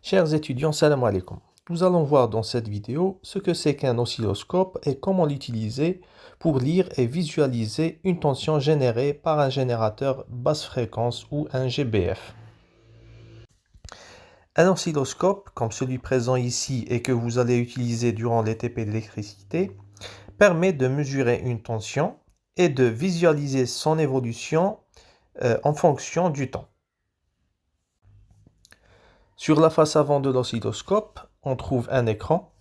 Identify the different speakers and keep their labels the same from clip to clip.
Speaker 1: Chers étudiants, salam alaikum. Nous allons voir dans cette vidéo ce que c'est qu'un oscilloscope et comment l'utiliser pour lire et visualiser une tension générée par un générateur basse fréquence ou un GBF. Un oscilloscope, comme celui présent ici et que vous allez utiliser durant les TP d'électricité, permet de mesurer une tension et de visualiser son évolution en fonction du temps. Sur la face avant de l'oscilloscope, on trouve un écran,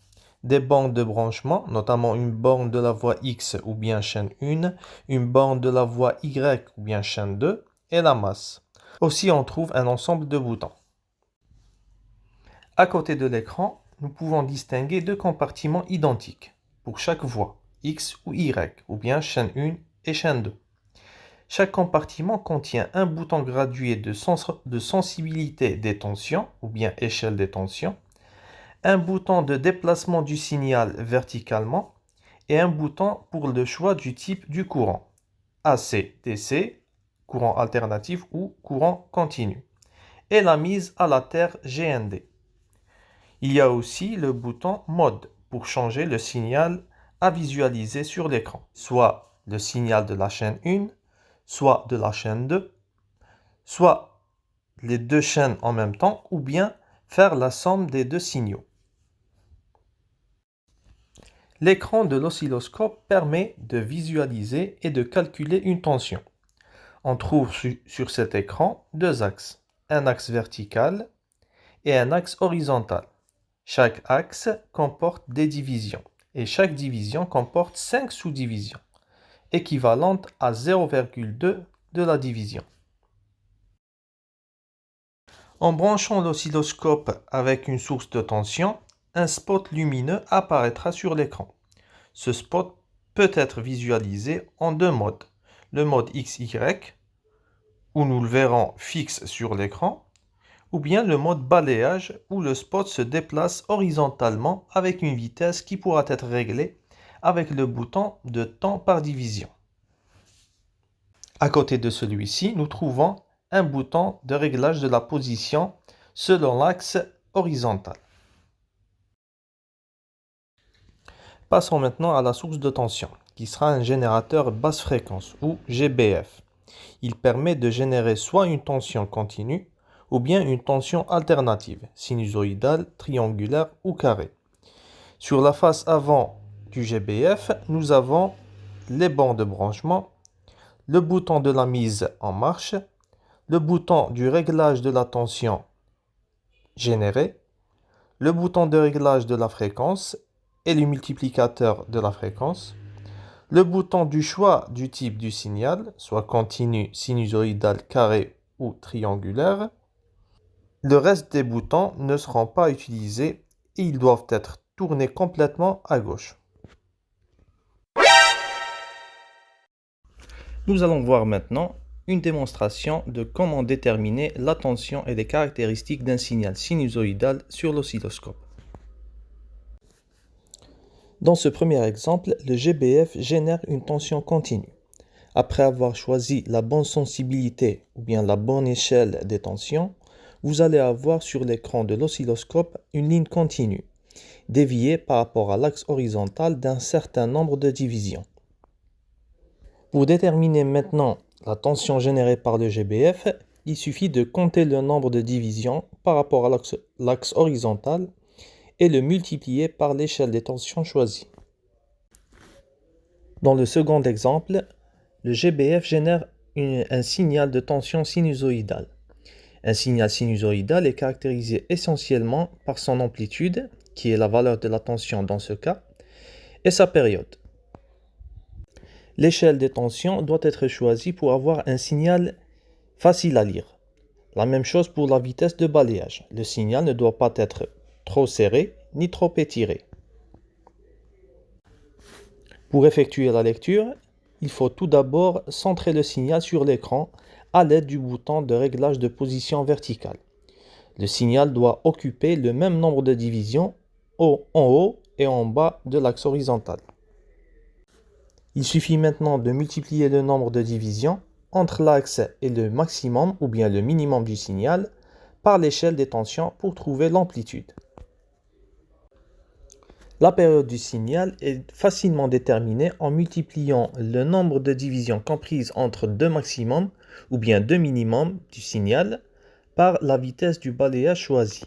Speaker 1: des bornes de branchement, notamment une borne de la voie X ou bien chaîne 1, une borne de la voie Y ou bien chaîne 2, et la masse. Aussi, on trouve un ensemble de boutons. À côté de l'écran, nous pouvons distinguer deux compartiments identiques pour chaque voie, X ou Y, ou bien chaîne 1 et chaîne 2. Chaque compartiment contient un bouton gradué de sensibilité des tensions, ou bien échelle des tensions, un bouton de déplacement du signal verticalement et un bouton pour le choix du type du courant, AC, DC, courant alternatif ou courant continu, et la mise à la terre GND. Il y a aussi le bouton Mode pour changer le signal à visualiser sur l'écran, soit le signal de la chaîne 1, soit de la chaîne 2, soit les deux chaînes en même temps, ou bien faire la somme des deux signaux. L'écran de l'oscilloscope permet de visualiser et de calculer une tension. On trouve sur cet écran deux axes, un axe vertical et un axe horizontal. Chaque axe comporte des divisions et chaque division comporte 5 sous-divisions, équivalentes à 0,2 de la division. En branchant l'oscilloscope avec une source de tension, un spot lumineux apparaîtra sur l'écran. Ce spot peut être visualisé en deux modes. Le mode XY, où nous le verrons fixe sur l'écran, ou bien le mode balayage, où le spot se déplace horizontalement avec une vitesse qui pourra être réglée avec le bouton de temps par division. À côté de celui-ci, nous trouvons un bouton de réglage de la position selon l'axe horizontal. Passons maintenant à la source de tension, qui sera un générateur basse fréquence ou GBF. Il permet de générer soit une tension continue ou bien une tension alternative, sinusoïdale, triangulaire ou carrée. Sur la face avant du GBF, nous avons les bancs de branchement, le bouton de la mise en marche, le bouton du réglage de la tension générée, le bouton de réglage de la fréquence et le multiplicateur de la fréquence, le bouton du choix du type du signal, soit continu, sinusoïdal, carré ou triangulaire. Le reste des boutons ne seront pas utilisés et ils doivent être tournés complètement à gauche. Nous allons voir maintenant une démonstration de comment déterminer la tension et les caractéristiques d'un signal sinusoïdal sur l'oscilloscope. Dans ce premier exemple, le GBF génère une tension continue. Après avoir choisi la bonne sensibilité ou bien la bonne échelle des tensions, vous allez avoir sur l'écran de l'oscilloscope une ligne continue, déviée par rapport à l'axe horizontal d'un certain nombre de divisions. Pour déterminer maintenant la tension générée par le GBF, il suffit de compter le nombre de divisions par rapport à l'axe horizontal et le multiplier par l'échelle des tensions choisies. Dans le second exemple, le GBF génère un signal de tension sinusoïdale. Un signal sinusoïdal est caractérisé essentiellement par son amplitude, qui est la valeur de la tension dans ce cas, et sa période. L'échelle des tensions doit être choisie pour avoir un signal facile à lire. La même chose pour la vitesse de balayage. Le signal ne doit pas être trop serré ni trop étiré. Pour effectuer la lecture, il faut tout d'abord centrer le signal sur l'écran à l'aide du bouton de réglage de position verticale. Le signal doit occuper le même nombre de divisions en haut et en bas de l'axe horizontal. Il suffit maintenant de multiplier le nombre de divisions entre l'axe et le maximum ou bien le minimum du signal par l'échelle des tensions pour trouver l'amplitude. La période du signal est facilement déterminée en multipliant le nombre de divisions comprises entre deux maximums ou bien deux minimums du signal par la vitesse du balayage choisi.